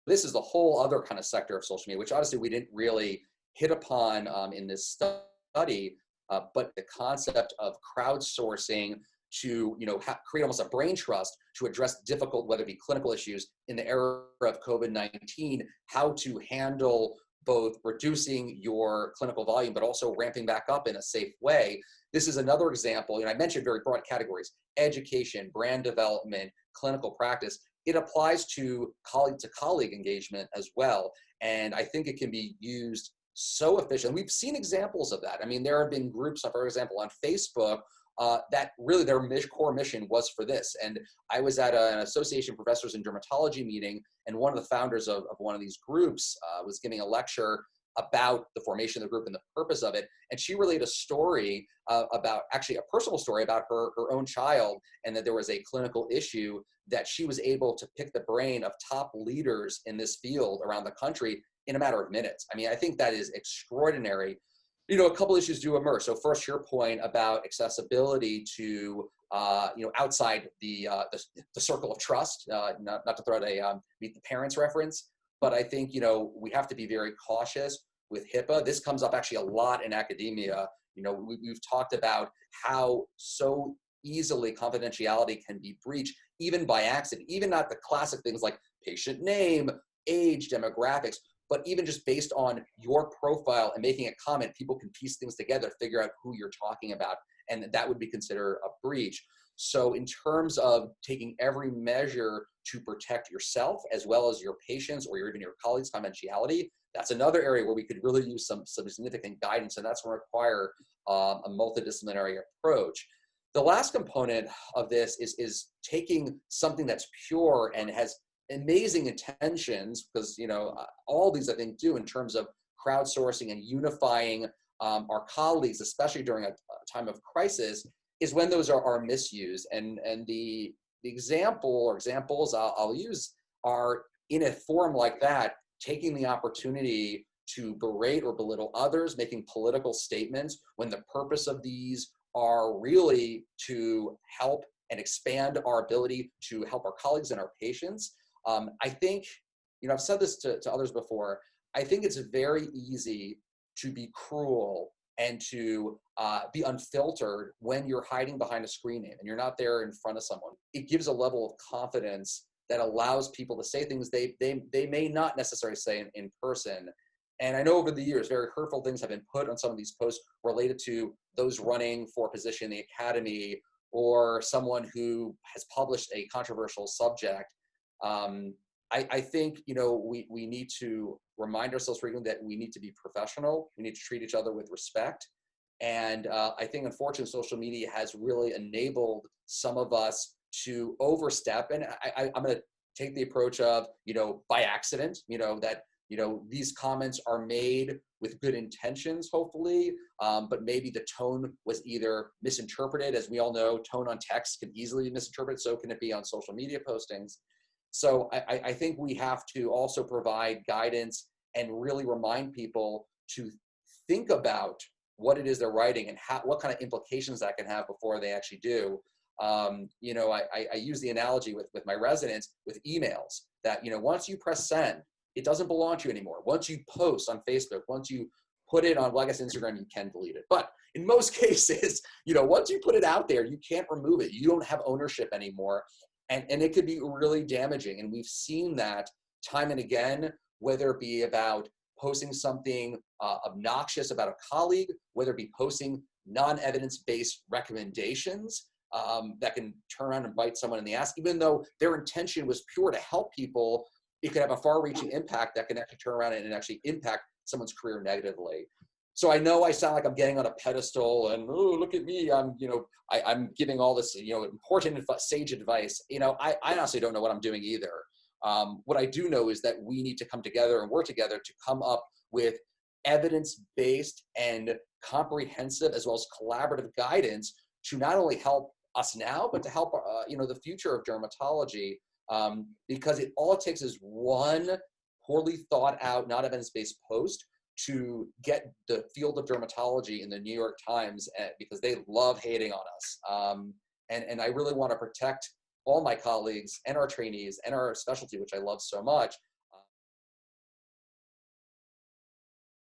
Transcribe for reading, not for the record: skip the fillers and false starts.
this is the whole other kind of sector of social media, which obviously we didn't really hit upon in this study, but the concept of crowdsourcing to create almost a brain trust to address difficult, whether it be clinical issues in the era of COVID-19, how to handle both reducing your clinical volume, but also ramping back up in a safe way. This is another example, I mentioned very broad categories: education, brand development, clinical practice. It applies to colleague engagement as well. And I think it can be used so efficient. We've seen examples of that. I mean, there have been groups, for example, on Facebook that really their core mission was for this. And I was at an Association of Professors in Dermatology meeting, and one of the founders of one of these groups was giving a lecture about the formation of the group and the purpose of it. And she relayed a story about, actually a personal story about her own child, and that there was a clinical issue that she was able to pick the brain of top leaders in this field around the country in a matter of minutes. I mean, I think that is extraordinary. A couple issues do emerge. So first, your point about accessibility to, outside the circle of trust, not to throw out a Meet the Parents reference, but I think, we have to be very cautious with HIPAA. This comes up actually a lot in academia. We've talked about how so easily confidentiality can be breached, even by accident, even not the classic things like patient name, age, demographics, but even just based on your profile and making a comment, people can piece things together, figure out who you're talking about, and that would be considered a breach. So in terms of taking every measure to protect yourself as well as your patients or even your colleagues' confidentiality, that's another area where we could really use some significant guidance, and that's going to require a multidisciplinary approach. The last component of this is taking something that's pure and has amazing intentions, because all these I think do in terms of crowdsourcing and unifying our colleagues, especially during a time of crisis, is when those are misused. And the example or examples I'll use are in a forum like that, taking the opportunity to berate or belittle others, making political statements when the purpose of these are really to help and expand our ability to help our colleagues and our patients. I think, I've said this to others before, I think it's very easy to be cruel and to be unfiltered when you're hiding behind a screen name and you're not there in front of someone. It gives a level of confidence that allows people to say things they may not necessarily say in person. And I know over the years, very hurtful things have been put on some of these posts related to those running for a position in the academy or someone who has published a controversial subject. I think, we need to remind ourselves frequently that we need to be professional. We need to treat each other with respect. And I think, unfortunately, social media has really enabled some of us to overstep. And I'm going to take the approach of, by accident, that, these comments are made with good intentions, hopefully, but maybe the tone was either misinterpreted. As we all know, tone on text can easily be misinterpreted. So can it be on social media postings. So I think we have to also provide guidance and really remind people to think about what it is they're writing and what kind of implications that can have before they actually do. I use the analogy with my residents with emails that, once you press send, it doesn't belong to you anymore. Once you post on Facebook, once you put it on, well, I guess Instagram, you can delete it. But in most cases, once you put it out there, you can't remove it. You don't have ownership anymore. And it could be really damaging. And we've seen that time and again, whether it be about posting something obnoxious about a colleague, whether it be posting non-evidence-based recommendations that can turn around and bite someone in the ass, even though their intention was pure to help people, it could have a far-reaching impact that can actually turn around and actually impact someone's career negatively. So I know I sound like I'm getting on a pedestal and, oh, look at me, I'm giving all this, important sage advice. I honestly don't know what I'm doing either. What I do know is that we need to come together and work together to come up with evidence-based and comprehensive as well as collaborative guidance to not only help us now, but to help, the future of dermatology. Because it all it takes is one poorly thought out, not evidence-based post to get the field of dermatology in the New York Times, because they love hating on us. And I really want to protect all my colleagues and our trainees and our specialty, which I love so much.